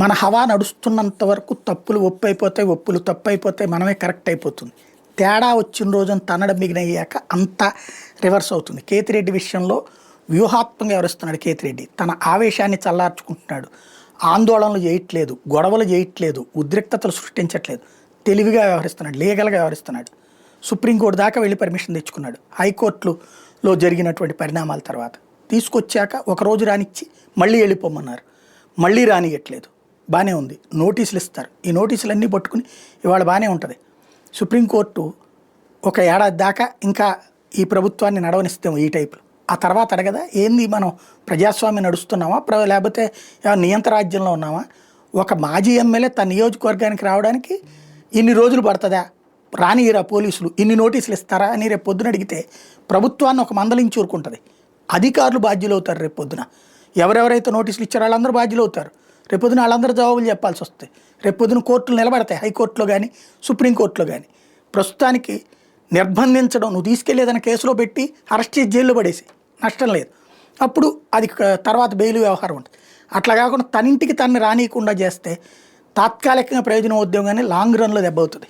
మన హవా నడుస్తున్నంత వరకు తప్పులు ఒప్పు అయిపోతాయి, ఒప్పులు తప్పు అయిపోతాయి, మనమే కరెక్ట్ అయిపోతుంది. తేడా వచ్చిన రోజున తన్నడం మిగినయ్యాక అంతా రివర్స్ అవుతుంది. కేతిరెడ్డి విషయంలో వ్యూహాత్మకంగా వ్యవహరిస్తున్నాడు కేతిరెడ్డి. తన ఆవేశాన్ని చల్లార్చుకుంటున్నాడు. ఆందోళనలు చేయట్లేదు, గొడవలు చేయట్లేదు, ఉద్రిక్తతలు సృష్టించట్లేదు. తెలివిగా వ్యవహరిస్తున్నాడు, లీగల్గా వ్యవహరిస్తున్నాడు. సుప్రీంకోర్టు దాకా వెళ్ళి పర్మిషన్ తెచ్చుకున్నాడు. హైకోర్టులో జరిగినటువంటి పరిణామాల తర్వాత తీసుకొచ్చాక ఒకరోజు రానిచ్చి మళ్ళీ వెళ్ళిపోమన్నారు. మళ్ళీ రానియట్లేదు. బాగానే ఉంది, నోటీసులు ఇస్తారు. ఈ నోటీసులన్నీ పట్టుకుని ఇవాళ బాగానే ఉంటుంది. సుప్రీంకోర్టు ఒక ఏడాది దాకా ఇంకా ఈ ప్రభుత్వాన్ని నడవనిస్తాము ఈ టైపులో. ఆ తర్వాత అడగదా ఏంది మనం ప్రజాస్వామ్యం నడుస్తున్నామా, లేకపోతే నియంత రాజ్యంలో ఉన్నామా? ఒక మాజీ ఎమ్మెల్యే తన నియోజకవర్గానికి రావడానికి ఇన్ని రోజులు పడుతుందా? రానియరా పోలీసులు? ఇన్ని నోటీసులు ఇస్తారా అని రేపు పొద్దున అడిగితే ప్రభుత్వాన్ని ఒక మందలించి ఊరుకుంటుంది. అధికారులు బాధ్యులు అవుతారు. రేపు పొద్దున ఎవరెవరైతే నోటీసులు ఇచ్చారో వాళ్ళందరూ బాధ్యులు అవుతారు. రేపు పొద్దున వాళ్ళందరూ జవాబులు చెప్పాల్సి వస్తాయి. రేపు పొద్దున కోర్టులు నిలబడతాయి, హైకోర్టులో కానీ సుప్రీంకోర్టులో కానీ. ప్రస్తుతానికి నిర్బంధించడం, నువ్వు తీసుకెళ్లేదన్న కేసులో పెట్టి అరెస్ట్ చేసి జైల్లో పడేసి నష్టం లేదు. అప్పుడు అది తర్వాత బెయిల్ వ్యవహారం ఉంటుంది. అట్లా కాకుండా తనింటికి తనని రానియకుండా చేస్తే తాత్కాలికంగా ప్రయోజనం ఉద్యోగం కానీ లాంగ్ రన్లో దెబ్బ అవుతుంది.